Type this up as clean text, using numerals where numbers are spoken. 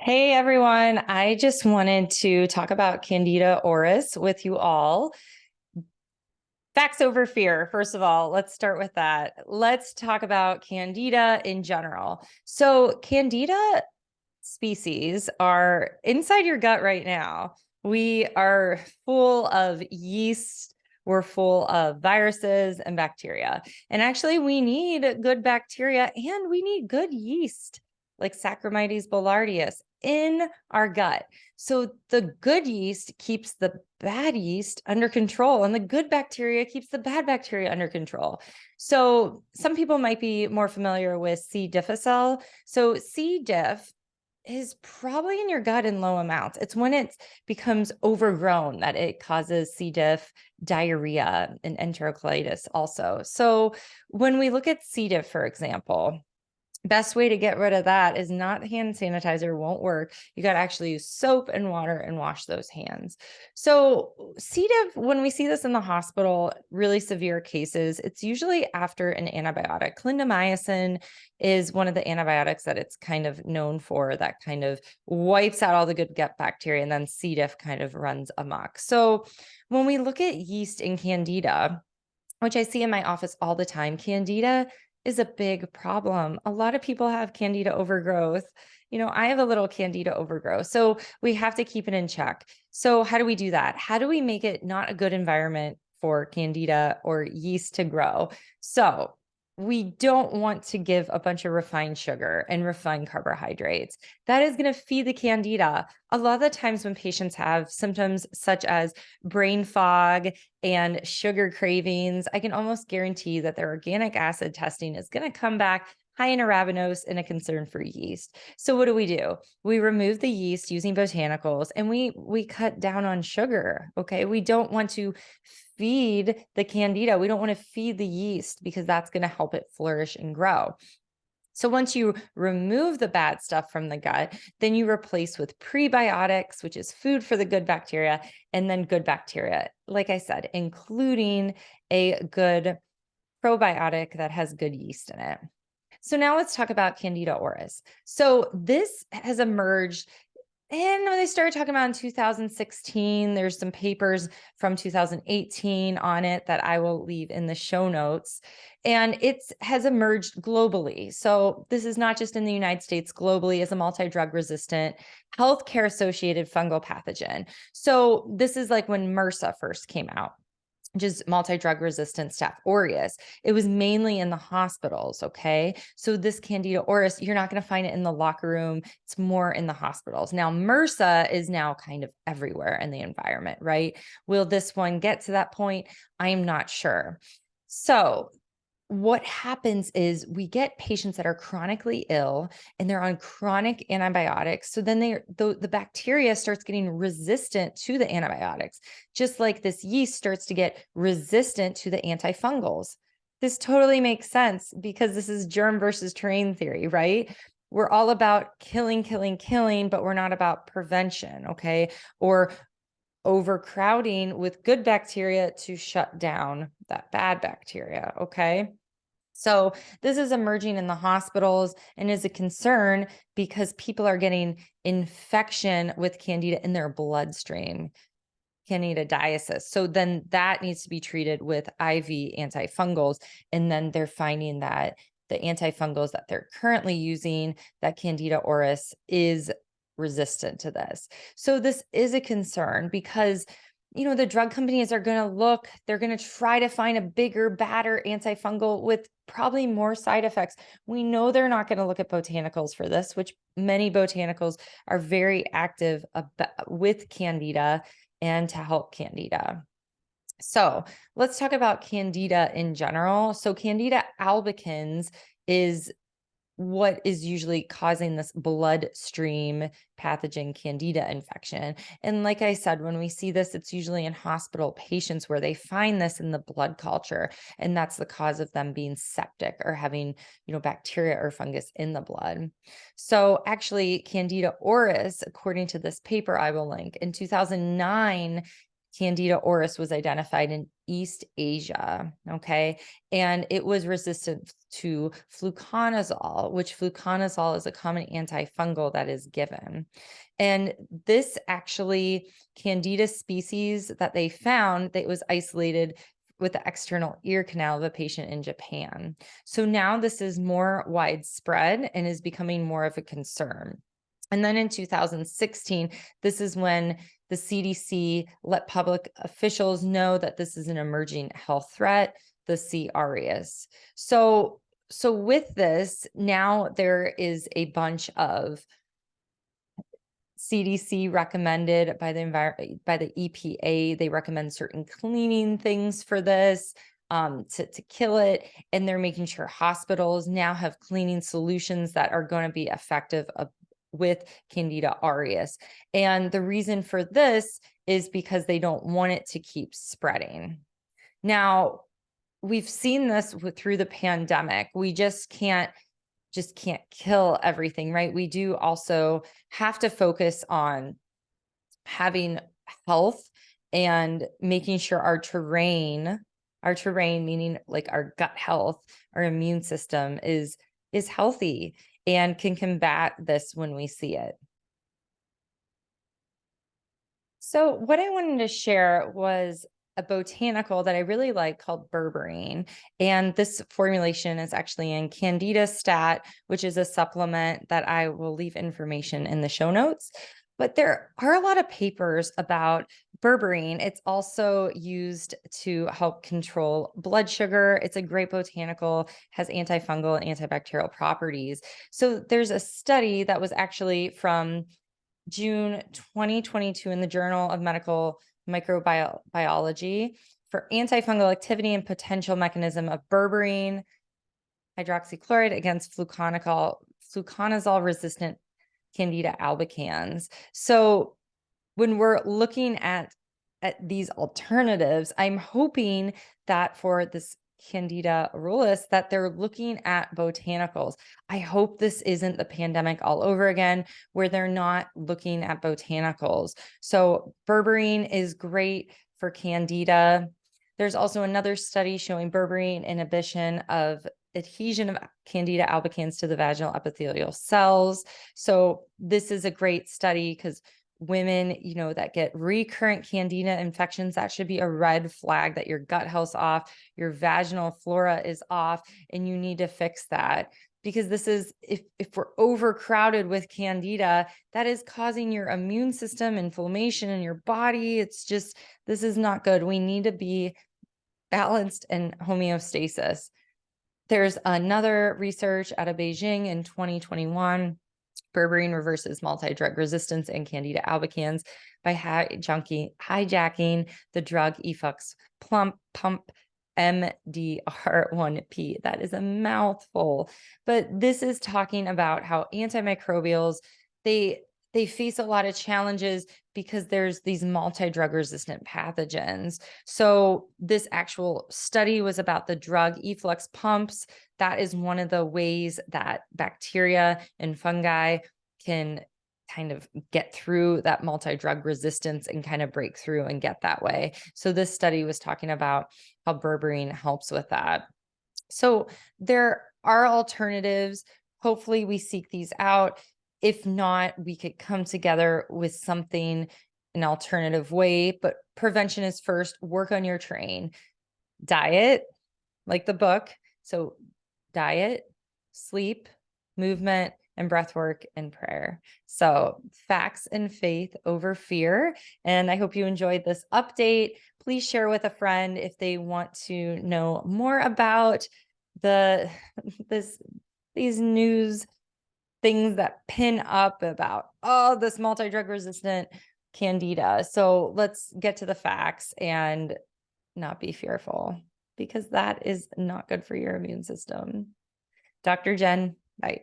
Hey everyone, I just wanted to talk about Candida auris with you all. Facts over fear. First of all, let's start with that. Let's talk about Candida in general. So, Candida species are inside your gut right now. We are full of yeast. We're full of viruses and bacteria. And actually, we need good bacteria and we need good yeast, like Saccharomyces boulardii, in our gut. So the good yeast keeps the bad yeast under control, and the good bacteria keeps the bad bacteria under control. So some people might be more familiar with C. difficile. So C. diff is probably in your gut in low amounts. It's when it becomes overgrown that it causes C. diff, diarrhea, and enterocolitis also. So when we look at C. diff, for example, best way to get rid of that is not hand sanitizer, won't work. You got to actually use soap and water and wash those hands. So C. diff, when we see this in the hospital, really severe cases, it's usually after an antibiotic. Clindamycin is one of the antibiotics that it's kind of known for, that kind of wipes out all the good gut bacteria, and then C. diff kind of runs amok. So when we look at yeast and Candida, which I see in my office all the time, Candida is a big problem. A lot of people have Candida overgrowth. I have a little Candida overgrowth. So we have to keep it in check. So how do we do that? How do we make it not a good environment for Candida or yeast to grow? So we don't want to give a bunch of refined sugar and refined carbohydrates. That is going to feed the Candida. A lot of the times when patients have symptoms such as brain fog and sugar cravings, I can almost guarantee that their organic acid testing is going to come back high in arabinose and a concern for yeast. So what do? We remove the yeast using botanicals, and we cut down on sugar. Okay. We don't want to feed the Candida. We don't want to feed the yeast because that's going to help it flourish and grow. So once you remove the bad stuff from the gut, then you replace with prebiotics, which is food for the good bacteria, and then good bacteria, like I said, including a good probiotic that has good yeast in it. So now let's talk about Candida auris. So this has emerged, and they started talking about in 2016. There's some papers from 2018 on it that I will leave in the show notes. And it has emerged globally. So this is not just in the United States, globally as a multi-drug resistant healthcare associated fungal pathogen. So this is like when MRSA first came out, just multi-drug resistant Staph aureus. It was mainly in the hospitals. Okay. So this Candida auris, you're not going to find it in the locker room. It's more in the hospitals. Now, MRSA is now kind of everywhere in the environment, right? Will this one get to that point? I'm not sure. So what happens is we get patients that are chronically ill and they're on chronic antibiotics. So then the bacteria starts getting resistant to the antibiotics, just like this yeast starts to get resistant to the antifungals. This totally makes sense because this is germ versus terrain theory, right? We're all about killing, but we're not about prevention, okay? Or overcrowding with good bacteria to shut down that bad bacteria, okay? So this is emerging in the hospitals and is a concern because people are getting infection with Candida in their bloodstream, candidiasis. So then that needs to be treated with IV antifungals. And then they're finding that the antifungals that they're currently using, that Candida auris is resistant to this. So this is a concern because the drug companies are going to they're going to try to find a bigger, badder antifungal with probably more side effects. We know they're not going to look at botanicals for this, which many botanicals are very active with Candida and to help Candida. So let's talk about Candida in general. So Candida albicans is what is usually causing this bloodstream pathogen Candida infection. And like I said, when we see this, it's usually in hospital patients where they find this in the blood culture, and that's the cause of them being septic or having, bacteria or fungus in the blood. So actually, Candida auris, according to this paper I will link, in 2009, Candida auris was identified in East Asia, okay? And it was resistant to fluconazole, which fluconazole is a common antifungal that is given. And this actually, Candida species that they found, that was isolated with the external ear canal of a patient in Japan. So now this is more widespread and is becoming more of a concern. And then in 2016, this is when the CDC let public officials know that this is an emerging health threat, the C. auris. So with this, now there is a bunch of CDC recommended by the EPA. They recommend certain cleaning things for this to kill it, and they're making sure hospitals now have cleaning solutions that are going to be effective with Candida auris. And the reason for this is because they don't want it to keep spreading. Now, we've seen this through the pandemic. We just can't kill everything, right? We do also have to focus on having health and making sure our terrain meaning like our gut health, our immune system is healthy and can combat this when we see it. So what I wanted to share was a botanical that I really like called Berberine. And this formulation is actually in Candida Stat, which is a supplement that I will leave information in the show notes. But there are a lot of papers about berberine. It's also used to help control blood sugar. It's a great botanical, has antifungal and antibacterial properties. So there's a study that was actually from June 2022 in the Journal of Medical Microbiology for antifungal activity and potential mechanism of berberine hydroxychloride against fluconazole resistant Candida albicans. So when we're looking at these alternatives, I'm hoping that for this Candida auris that they're looking at botanicals. I hope this isn't the pandemic all over again where they're not looking at botanicals. So berberine is great for Candida. There's also another study showing berberine inhibition of adhesion of Candida albicans to the vaginal epithelial cells. So this is a great study because women, that get recurrent Candida infections, that should be a red flag that your gut health's off, your vaginal flora is off, and you need to fix that. Because this is, if we're overcrowded with Candida, that is causing your immune system inflammation in your body. It's just, this is not good. We need to be balanced and homeostasis. There's another research out of Beijing in 2021. Berberine reverses multi-drug resistance in Candida albicans by hijacking the drug efflux pump MDR1P. That is a mouthful, but this is talking about how antimicrobials, they face a lot of challenges because there's these multi-drug resistant pathogens. So this actual study was about the drug efflux pumps. That is one of the ways that bacteria and fungi can kind of get through that multi-drug resistance and kind of break through and get that way. So this study was talking about how berberine helps with that. So there are alternatives. Hopefully we seek these out. If not, we could come together with something, an alternative way, but prevention is first. Work on your terrain. Diet, like the book. So diet, sleep, movement, and breath work and prayer. So facts and faith over fear. And I hope you enjoyed this update. Please share with a friend if they want to know more about these news things that pin up about, this multi-drug resistant Candida. So let's get to the facts and not be fearful, because that is not good for your immune system. Dr. Jen, bye.